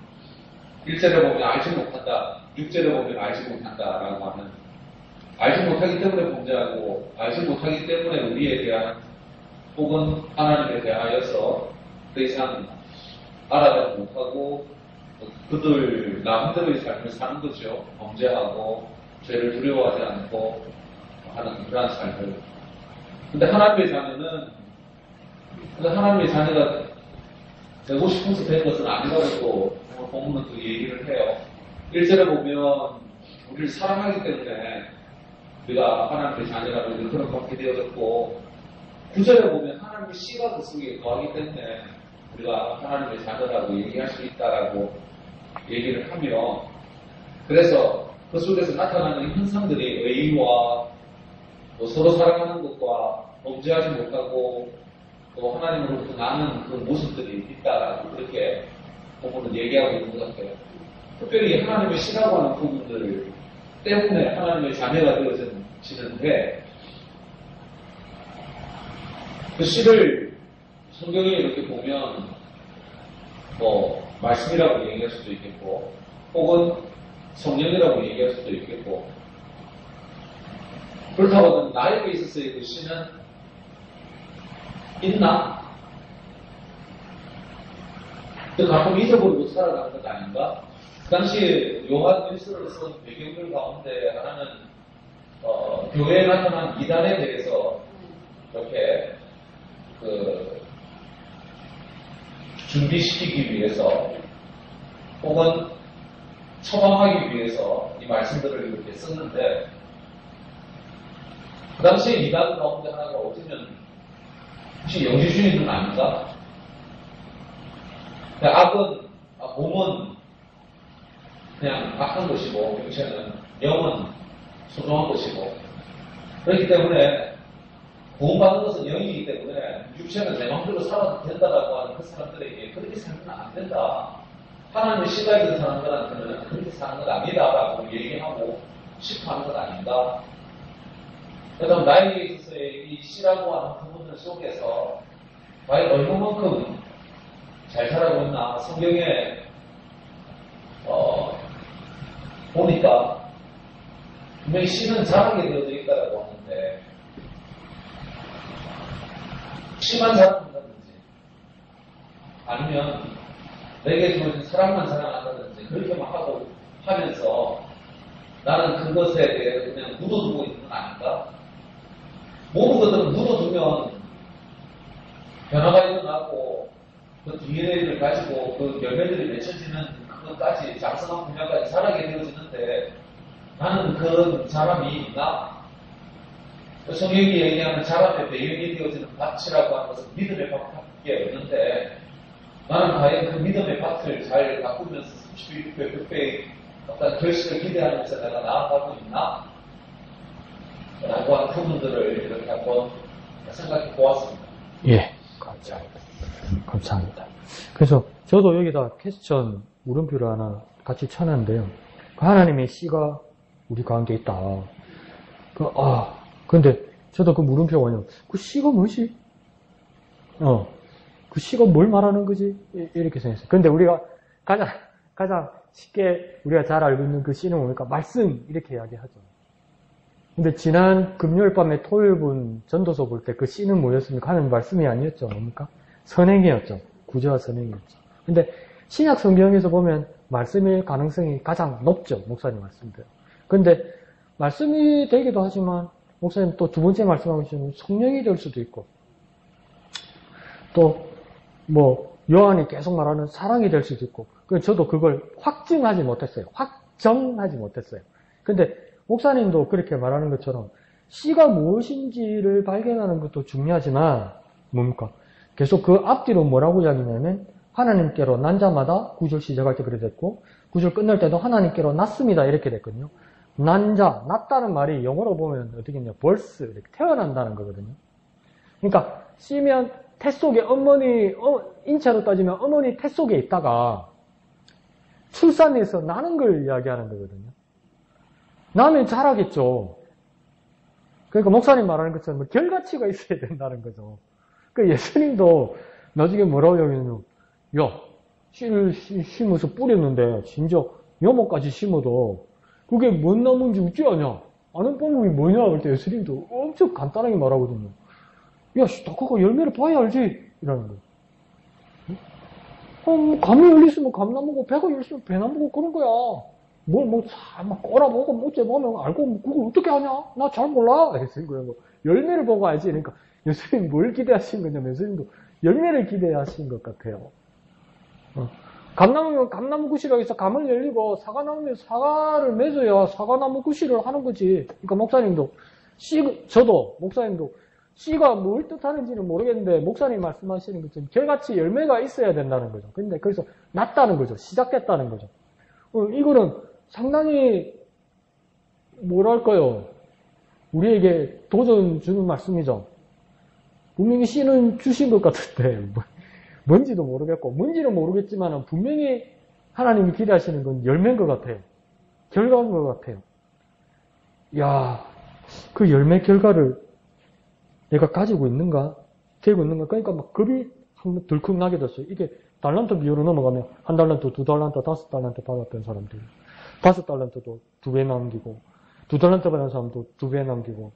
1절에 보면 알지 못한다, 6절에 보면 알지 못한다라고 하는, 알지 못하기 때문에 범죄하고 알지 못하기 때문에 우리에 대한 혹은 하나님에 대하여서 더 이상 알아가지 못하고 그들 남들의 삶을 사는 거죠. 범죄하고 죄를 두려워하지 않고 하는 그러한 삶을. 근데 하나님의 자녀가 되고 싶어서 된 것은 아니라고 또 본문은 또 얘기를 해요. 1절에 보면 우리를 사랑하기 때문에 우리가 하나님의 자녀라고 그런 받게 되어졌고, 9절에 보면 하나님의 씨가 그 속에 거하기 때문에 우리가 하나님의 자녀라고 얘기할 수 있다라고 얘기를 하며, 그래서 그 속에서 나타나는 현상들이 의와 또 서로 사랑하는 것과 범죄하지 못하고 또 하나님으로부터 나는 그 모습들이 있다라고 그렇게 부분은 얘기하고 있는 것 같아요. 특별히 하나님의 씨라고 하는 부분들 때문에 하나님의 자녀가 되어지는데, 그 씨를 성경에 이렇게 보면 말씀이라고 얘기할 수도 있겠고 혹은 성령이라고 얘기할 수도 있겠고, 그렇다고 나에게 있어서의 그 씨는 있나? 가끔 잊어버리고 살아가는 것 아닌가? 그 당시에 요한 일서를 쓴 배경들 가운데 하나는 교회에 나타난 이단에 대해서 이렇게 준비시키기 위해서 혹은 처방하기 위해서 이 말씀들을 이렇게 썼는데, 그 당시에 이단 가운데 하나가 어쩌면 혹시 영지주의는 아닌가? 몸은 그냥 악한 것이고 육체는 영은 소중한 것이고, 그렇기 때문에 구원받는 것은 영이기 때문에 육체는 내 마음대로 살아도 된다라고 하는 그 사람들에게 그렇게 살면 안 된다. 하나님의 씨가 있는 사람들한테는 그렇게 사는 것 아니다라고 얘기하고 싶어 하는 것 아닌가. 그래서 나에게 있어서의 이 씨라고 하는 부분들 속에서 과연 얼마만큼 잘 살아가고 있나. 성경에 보니까 분명히 씨는 자라게 되어져 있다고 하는데, 씨만 자랑한다든지 아니면 내게 주어진 사랑만 자랑한다든지 그렇게만 하고 하면서 나는 그것에 대해 그냥 묻어두고 있는 건 아닌가? 모든 것들은 묻어두면 변화가 일어나고 그 DNA를 가지고 그 열매들이 맺혀지는 그것까지 장성한 분야까지 자라게 되어지는데, 나는 그 사람이 있나? 성경이 얘기하는 자람의 배경이 되어지는 밭이라고 하는 것은 믿음의 밭밖에 없는데, 나는 과연 그 믿음의 밭을 잘 가꾸면서 30배, 100배의 어떤 결실을 기대하면서 내가 나아가고 있나? 라고 하는 부분들을 이렇게 한번 생각해 보았습니다. 예, 감사합니다. 감사합니다. 그래서 저도 여기다 퀘스천 물음표를 하나 같이 쳐놨는데요. 하나님의 씨가 우리 가운데 있다. 근데 저도 그 물음표가 뭐냐면, 그 씨가 뭐지? 그 씨가 뭘 말하는 거지? 이렇게 생각했어요. 근데 우리가 가장 쉽게 우리가 잘 알고 있는 그 씨는 뭡니까? 말씀, 이렇게 이야기하죠. 근데 지난 금요일 밤에 토요일분 전도서 볼 때 그 씨는 뭐였습니까? 하는 말씀이 아니었죠. 뭡니까? 선행이었죠. 구제와 선행이었죠. 근데 신약 성경에서 보면 말씀일 가능성이 가장 높죠. 목사님 말씀대로. 근데 말씀이 되기도 하지만 목사님 또 두 번째 말씀하시면 성령이 될 수도 있고 또 요한이 계속 말하는 사랑이 될 수도 있고 저도 그걸 확증하지 못했어요. 확정하지 못했어요. 근데 목사님도 그렇게 말하는 것처럼 씨가 무엇인지를 발견하는 것도 중요하지만 뭡니까? 계속 그 앞뒤로 뭐라고 이야기냐면 하나님께로 난 자마다 9절 시작할 때 그렇게 됐고 9절 끝날 때도 하나님께로 났습니다 이렇게 됐거든요. 난 자, 났다는 말이 영어로 보면 어떻게 했냐? birth, 이렇게 태어난다는 거거든요. 그러니까 씨면 태 속에 인체로 따지면 어머니 태 속에 있다가 출산해서 나는 걸 이야기하는 거거든요. 나면 자라겠죠. 그러니까 목사님 말하는 것처럼 결과치가 있어야 된다는 거죠. 그 예수님도 나중에 뭐라고 이야기하냐면 야, 씨를 심어서 뿌렸는데 심지어 묘목까지 심어도 그게 뭔 나무인지 어찌 아냐? 아는 방법이 뭐냐? 그럴 때 예수님도 엄청 간단하게 말하거든요. 야, 다 그거 열매를 봐야 알지? 이라는 거예요. 감이 열렸으면 감나무고, 배가 열렸으면 배나무고, 그런 거야. 막 꼬라보고, 어째보면 알고, 그걸 어떻게 하냐? 나 잘 몰라. 이랬어요. 열매를 보고 알지. 그러니까, 예수님 뭘 기대하신 거냐면, 예수님도 열매를 기대하신 것 같아요. 감나무면 감나무 구실하고 해서 감을 열리고, 사과나무면 사과를 맺어야 사과나무 구실을 하는 거지. 그러니까 목사님도, 목사님도, 씨가 뭘 뜻하는지는 모르겠는데 목사님 말씀하시는 것처럼 결같이 열매가 있어야 된다는 거죠. 근데 그래서 났다는 거죠. 시작됐다는 거죠. 이거는 상당히 뭐랄까요? 우리에게 도전 주는 말씀이죠. 분명히 씨는 주신 것 같은데 뭔지도 모르겠고 뭔지는 모르겠지만 분명히 하나님이 기대하시는 건 열매인 것 같아요. 결과인 것 같아요. 야, 그 열매 결과를 내가 가지고 있는가? 들고 있는가? 그러니까 막 겁이 한번 덜컥 나게 됐어요. 이게 달란트 비율로 넘어가면 한 달란트, 두 달란트, 5달란트 받았던 사람들. 5달란트도 2배 남기고, 2달란트 받은 사람도 2배 남기고,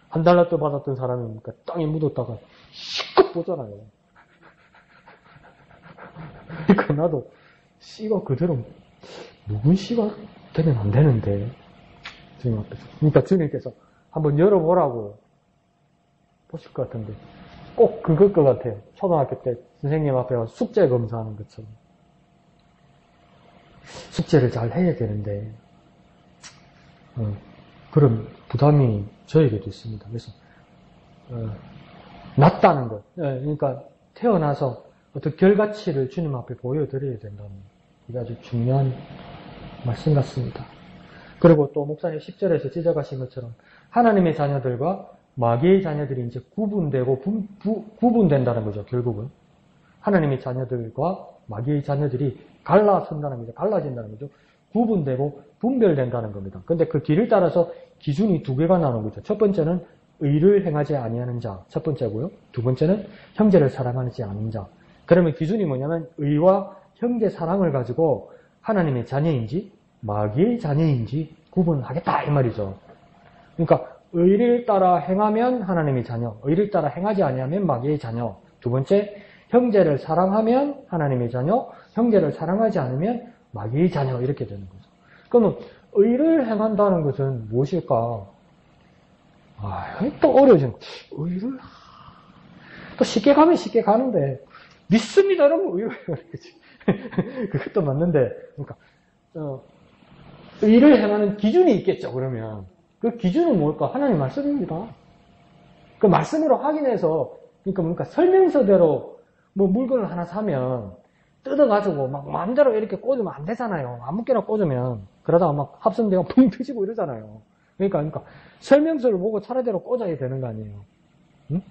한 달란트 받았던 사람이니까 땅에 묻었다가 시컷 보잖아요. 그러니까 나도 씨가 그대로 누군 씨가 되면 안 되는데. 주님 앞에서. 그러니까 주님께서 한번 열어보라고 보실 것 같은데 꼭 그걸 것 같아요. 초등학교 때 선생님 앞에 와서 숙제 검사하는 것처럼 숙제를 잘 해야 되는데 그런 부담이 저에게도 있습니다. 그래서 낫다는 것, 그러니까 태어나서 어떤 결과치를 주님 앞에 보여드려야 된다는 이게 아주 중요한 말씀 같습니다. 그리고 또 목사님 10절에서 지적하신 것처럼 하나님의 자녀들과 마귀의 자녀들이 이제 구분되고 구분된다는 거죠. 결국은 하나님의 자녀들과 마귀의 자녀들이 갈라선다는 거죠. 갈라진다는 거죠. 구분되고 분별된다는 겁니다. 근데 그 길을 따라서 기준이 두 개가 나오는 거죠. 첫 번째는 의를 행하지 아니하는 자, 첫 번째고요. 두 번째는 형제를 사랑하지 않는 자. 그러면 기준이 뭐냐면 의와 형제 사랑을 가지고 하나님의 자녀인지 마귀의 자녀인지 구분하겠다 이 말이죠. 그러니까 의를 따라 행하면 하나님의 자녀, 의를 따라 행하지 아니하면 마귀의 자녀. 두 번째, 형제를 사랑하면 하나님의 자녀, 형제를 사랑하지 않으면 마귀의 자녀 이렇게 되는 거죠. 그러면 의를 행한다는 것은 무엇일까? 또 어려워지는 거죠. 의를 또 쉽게 가면 쉽게 가는데 믿습니다 이러면 의를 행하는 거지. 그것도 맞는데 그러니까 의를 행하는 기준이 있겠죠. 그러면 그 기준은 뭘까? 하나님 말씀입니다. 그 말씀으로 확인해서, 그러니까 설명서대로 뭐 물건을 하나 사면 뜯어가지고 막 마음대로 이렇게 꽂으면 안 되잖아요. 아무렇게나 꽂으면. 그러다가 막 합성대가 붕 터지고 이러잖아요. 그러니까 설명서를 보고 차례대로 꽂아야 되는 거 아니에요. 응?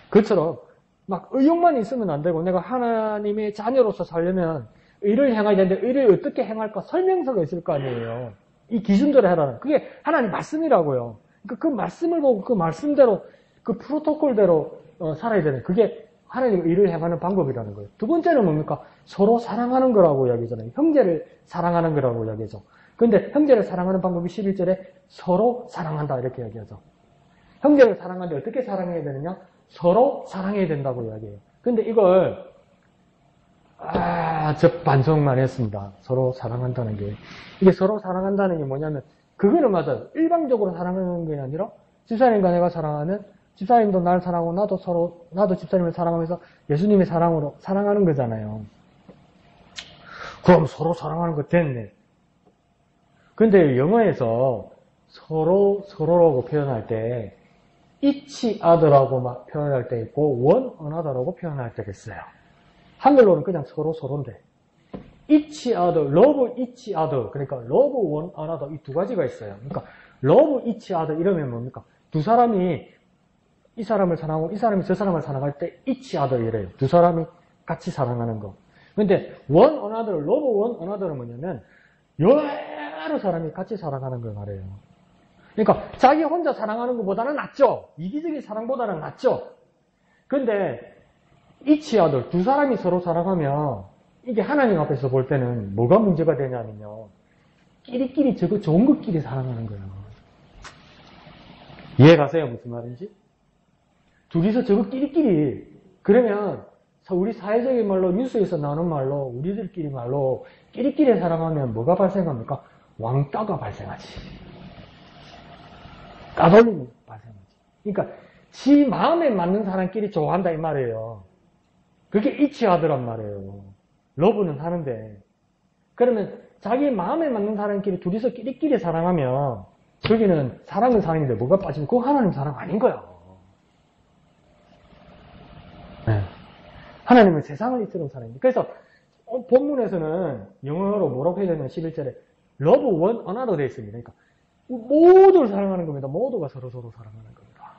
그처럼 막 의욕만 있으면 안 되고 내가 하나님의 자녀로서 살려면 의를 행해야 되는데 의를 어떻게 행할까 설명서가 있을 거 아니에요. 이 기준대로 해라는. 그게 하나님 말씀이라고요. 그 말씀을 보고 그 말씀대로, 그 프로토콜대로 살아야 되는, 그게 하나님 일을 행하는 방법이라는 거예요. 두 번째는 뭡니까? 서로 사랑하는 거라고 이야기잖아요. 형제를 사랑하는 거라고 이야기하죠. 근데 형제를 사랑하는 방법이 11절에 서로 사랑한다 이렇게 이야기하죠. 형제를 사랑하는데 어떻게 사랑해야 되느냐? 서로 사랑해야 된다고 이야기해요. 근데 이걸 저 반성만 했습니다. 서로 사랑한다는 게. 이게 서로 사랑한다는 게 뭐냐면 그거는 맞아요. 일방적으로 사랑하는 게 아니라 집사님과 내가 사랑하는, 집사님도 나를 사랑하고 나도 집사님을 사랑하면서 예수님의 사랑으로 사랑하는 거잖아요. 그럼 서로 사랑하는 거 됐네. 근데 영어에서 서로라고 표현할 때 each other라고 막 표현할 때 있고 one another라고 표현할 때가 있어요. 한글로는 그냥 서로인데 each other, love each other, 그러니까 love one another 이 두 가지가 있어요. 그러니까 love each other 이러면 뭡니까? 두 사람이 이 사람을 사랑하고 이 사람이 저 사람을 사랑할 때 each other 이래요. 두 사람이 같이 사랑하는 거. 근데 one another, love one another는 뭐냐면 여러 사람이 같이 사랑하는 걸 말해요. 그러니까 자기 혼자 사랑하는 것보다는 낫죠. 이기적인 사랑보다는 낫죠. 근데 each other, 두 사람이 서로 사랑하면 이게 하나님 앞에서 볼 때는 뭐가 문제가 되냐면요. 끼리끼리 저거 좋은 것끼리 사랑하는 거예요. 이해 가세요? 무슨 말인지? 둘이서 저거 끼리끼리, 그러면 우리 사회적인 말로 뉴스에서 나오는 말로 우리들끼리 말로 끼리끼리 사랑하면 뭐가 발생합니까? 왕따가 발생하지. 까돌림이 발생하지. 그러니까 지 마음에 맞는 사람끼리 좋아한다 이 말이에요. 그게 이치하더란 말이에요. 러브는 하는데. 그러면 자기 마음에 맞는 사람끼리 둘이서 끼리끼리 사랑하면 거기는 사랑은 사랑인데 뭐가 빠지면 그거 하나님 사랑 아닌 거야. 네. 하나님은 세상을 이처럼 사랑입니다. 그래서 본문에서는 영어로 뭐라고 해야 되냐면 11절에 love one another 되어 있습니다. 그러니까 모두를 사랑하는 겁니다. 모두가 서로 사랑하는 겁니다.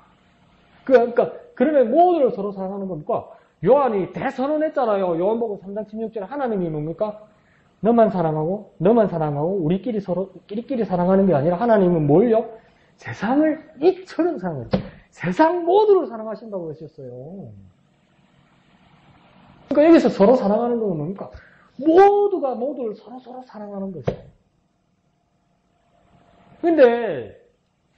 그러니까 그러면 모두를 서로 사랑하는 겁니까? 요한이 대선언했잖아요. 요한복음 3장 16절에 하나님이 뭡니까? 너만 사랑하고 우리끼리 서로 끼리끼리 사랑하는 게 아니라 하나님은 뭘요? 세상을 이처럼 사랑해요. 세상 모두를 사랑하신다고 하셨어요. 그러니까 여기서 서로 사랑하는 건 뭡니까? 모두가 모두를 서로 사랑하는 거죠. 근데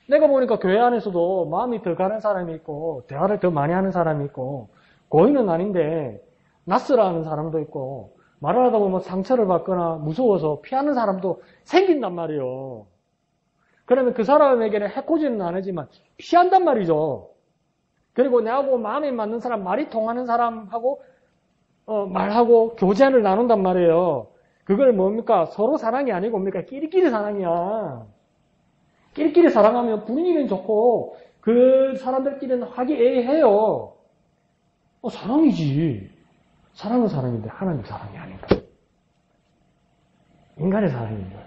내가 보니까 교회 안에서도 마음이 더 가는 사람이 있고 대화를 더 많이 하는 사람이 있고 고인은 아닌데 낯설어하는 사람도 있고 말을 하다 보면 상처를 받거나 무서워서 피하는 사람도 생긴단 말이에요. 그러면 그 사람에게는 해코지는 안 하지만 피한단 말이죠. 그리고 내하고 마음에 맞는 사람, 말이 통하는 사람하고 말하고 교제를 나눈단 말이에요. 그걸 뭡니까? 서로 사랑이 아니고 뭡니까? 끼리끼리 사랑이야. 끼리끼리 사랑하면 분위기는 좋고 그 사람들끼리는 화기애애해요. 사랑이지. 사랑은 사랑인데 하나님 사랑이 아닌가. 인간의 사랑입니다.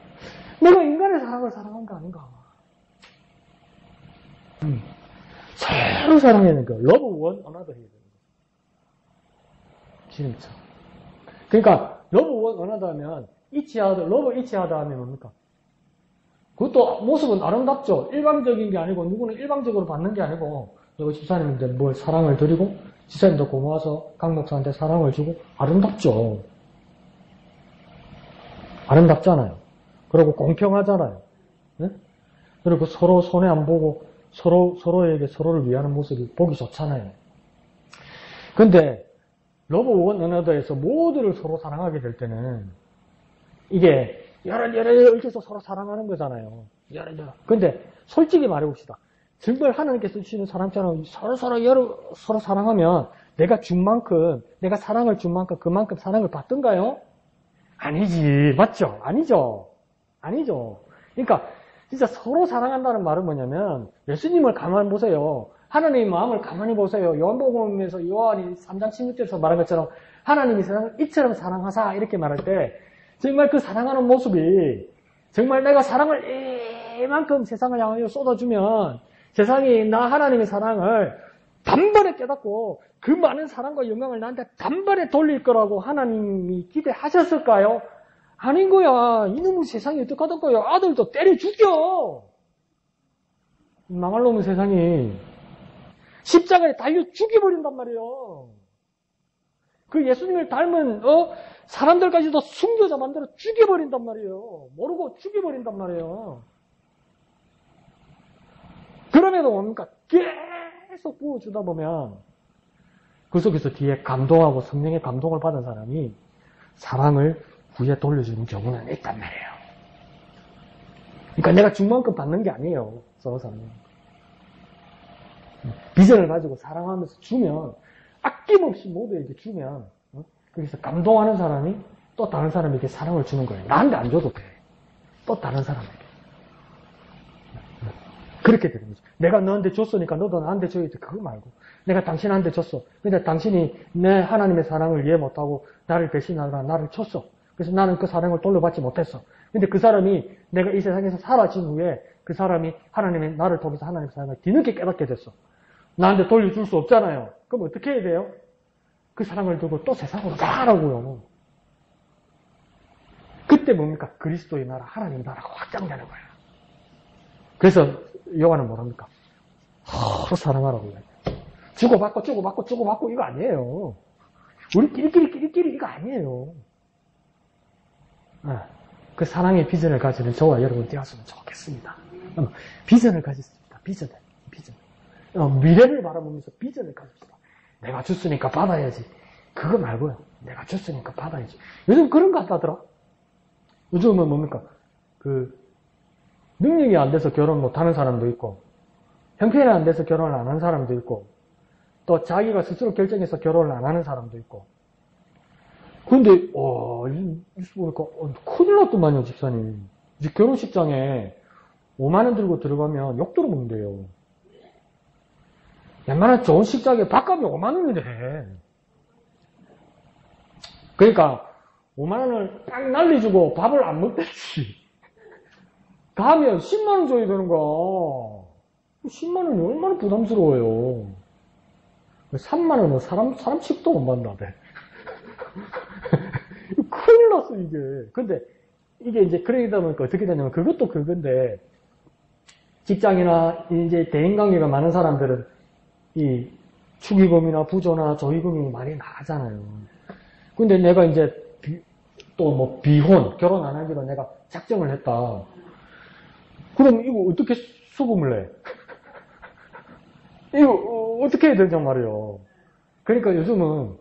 내가 인간의 사랑을 사랑한 거 아닌가. 서로 사랑해야 되니까 love one another 해야 되는 거예요. 진짜. 그러니까 love one another 하면 each other, love each other 하면 뭡니까? 그것도 모습은 아름답죠. 일방적인 게 아니고 누구는 일방적으로 받는 게 아니고 여기 집사님한테 뭘 사랑을 드리고 집사님도 고마워서 강 목사한테 사랑을 주고 아름답죠. 아름답잖아요. 그리고 공평하잖아요. 네? 그리고 서로 손해 안 보고 서로에게 서로를 위하는 모습이 보기 좋잖아요. 근데 러브 원 어너더에서 모두를 서로 사랑하게 될 때는 이게 여러 얽혀서 서로 사랑하는 거잖아요. 여러. 근데 솔직히 말해봅시다. 정말 하나님께서 주시는 사람처럼 서로 사랑하면 내가 준 만큼, 내가 사랑을 준 만큼 그만큼 사랑을 받던가요? 아니지. 맞죠? 아니죠. 그러니까 진짜 서로 사랑한다는 말은 뭐냐면 예수님을 가만히 보세요. 하나님의 마음을 가만히 보세요. 요한복음에서 요한이 3장 16절에서 말한 것처럼 하나님이 세상을 이처럼 사랑하사 이렇게 말할 때 정말 그 사랑하는 모습이 정말 내가 사랑을 이만큼 세상을 향하여 쏟아주면 세상이 나 하나님의 사랑을 단번에 깨닫고 그 많은 사랑과 영광을 나한테 단번에 돌릴 거라고 하나님이 기대하셨을까요? 아닌 거야. 이놈의 세상이 어떡하던 거야. 아들도 때려 죽여. 망할 놈의 세상이. 십자가에 달려 죽여버린단 말이에요. 그 예수님을 닮은 사람들까지도 숨겨져 만들어 죽여버린단 말이에요. 모르고 죽여버린단 말이에요. 그럼에도 뭡니까? 계속 부어주다 보면 그 속에서 뒤에 감동하고 성령의 감동을 받은 사람이 사랑을 후에 돌려주는 경우는 있단 말이에요. 그러니까 내가 준 만큼 받는 게 아니에요. 서사는. 비전을 가지고 사랑하면서 주면 아낌없이 모두에게 주면 거기서 감동하는 사람이 또 다른 사람에게 사랑을 주는 거예요. 나한테 안 줘도 돼. 또 다른 사람에게. 그렇게 되는 거죠. 내가 너한테 줬으니까 너도 나한테 줘야 돼. 그거 말고. 내가 당신한테 줬어. 근데 당신이 내 하나님의 사랑을 이해 못하고 나를 배신하거나 나를 쳤어. 그래서 나는 그 사랑을 돌려받지 못했어. 근데 그 사람이 내가 이 세상에서 사라진 후에 그 사람이 하나님의 나를 통해서 하나님의 사랑을 뒤늦게 깨닫게 됐어. 나한테 돌려줄 수 없잖아요. 그럼 어떻게 해야 돼요? 그 사랑을 두고 또 세상으로 나가라고요. 그때 뭡니까? 그리스도의 나라, 하나님의 나라가 확장되는 거예요. 그래서 요한은 뭐랍니까? 서로 사랑하라고 해요. 주고받고 이거 아니에요. 우리 끼리끼리 이거 아니에요. 그 사랑의 비전을 가지는 저와 여러분 되었으면 좋겠습니다. 비전을 가졌습니다. 비전. 미래를 바라보면서 비전을 가집시다. 내가 줬으니까 받아야지. 그거 말고요. 내가 줬으니까 받아야지. 요즘 그런 것 같다더라. 요즘은 뭡니까? 능력이 안 돼서 결혼 못하는 사람도 있고, 형편이 안 돼서 결혼을 안 하는 사람도 있고, 또 자기가 스스로 결정해서 결혼을 안 하는 사람도 있고. 근데, 뉴스 보니까, 큰일 났더만요, 집사님. 이제 결혼식장에 5만원 들고 들어가면 욕 들어먹는데요. 웬만한 좋은 식장에 밥값이 5만원이래. 그러니까, 5만원을 딱 날려주고 밥을 안 먹듯이. 가면 10만원 줘야 되는 거야. 10만원이 얼마나 부담스러워요. 3만원은 사람 칩도 못 받는다대. 큰일 났어, 이게. 근데, 이게 이제 그러다 보니까 어떻게 되냐면, 그것도 그건데, 직장이나 이제 대인관계가 많은 사람들은 이 축의금이나 부조나 조의금이 많이 나가잖아요. 근데 내가 이제 또 비혼, 결혼 안 하기로 내가 작정을 했다. 그럼 이거 어떻게 수금을 내? 이거 어떻게 해야 되냐 말이에요. 그러니까 요즘은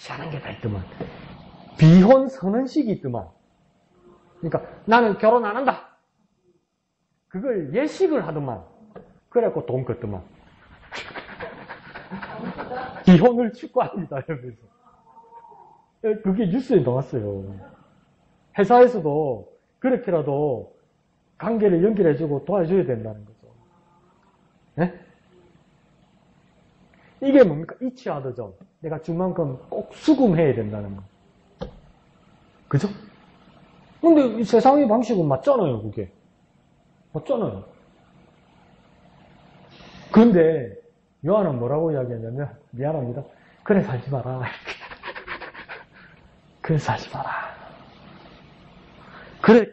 희한한 게 다 있더만. 비혼 선언식이 있더만. 그러니까 나는 결혼 안 한다. 그걸 예식을 하더만. 그래갖고 돈 걷더만. 비혼을 축구합니다. 여기서. 그게 뉴스에 나왔어요. 회사에서도 그렇게라도 관계를 연결해주고 도와줘야 된다는 거죠. 네? 이게 뭡니까? 이치하더죠. 내가 준 만큼 꼭 수금해야 된다는 거. 그죠? 근데 이 세상의 방식은 맞잖아요, 그게. 맞잖아요. 근데 요한은 뭐라고 이야기하냐면, 미안합니다. 그래 살지 마라. 그래 살지 마라.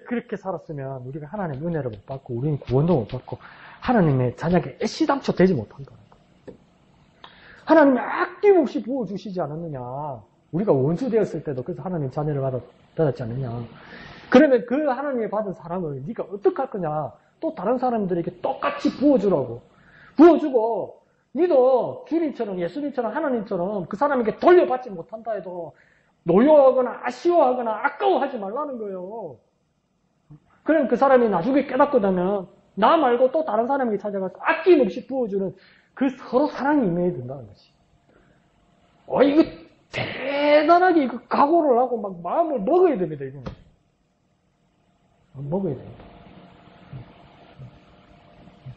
그렇게 살았으면 우리가 하나님의 은혜를 못 받고 우리는 구원도 못 받고 하나님의 자녀에게 애시당초 되지 못한다는 거예요. 하나님이 아낌없이 부어주시지 않았느냐. 우리가 원수 되었을 때도 그래서 하나님 자녀를 받았지 않느냐. 그러면 그 하나님이 받은 사람을 네가 어떻게 할 거냐. 또 다른 사람들에게 똑같이 부어주라고. 부어주고 니도 주님처럼 예수님처럼 하나님처럼 그 사람에게 돌려받지 못한다 해도 노여하거나 아쉬워하거나 아까워하지 말라는 거예요. 그럼 그 사람이 나중에 깨닫고 나면 나 말고 또 다른 사람에게 찾아가서 아낌없이 부어주는 그 서로 사랑이 임해야 된다는 거지. 이거 대단하게 이거 각오를 하고 막 마음을 먹어야 됩니다, 이거는. 먹어야 됩니다.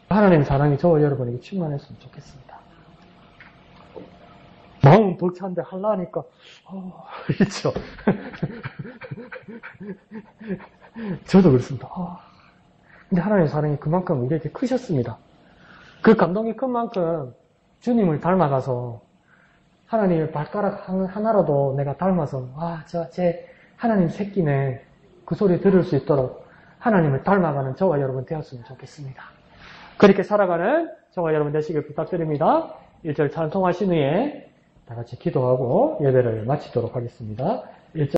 하나님의 사랑이 저와 여러분에게 충만했으면 좋겠습니다. 마음은 벅찬데 하려니까 그렇죠. 저도 그렇습니다. 근데 하나님의 사랑이 그만큼 우리에게 크셨습니다. 그 감동이 큰 만큼 주님을 닮아가서 하나님의 발가락 하나라도 내가 닮아서 제 하나님 새끼네. 그 소리 들을 수 있도록 하나님을 닮아가는 저와 여러분 되었으면 좋겠습니다. 그렇게 살아가는 저와 여러분 되시길 부탁드립니다. 1절 찬송하신 후에 다 같이 기도하고 예배를 마치도록 하겠습니다.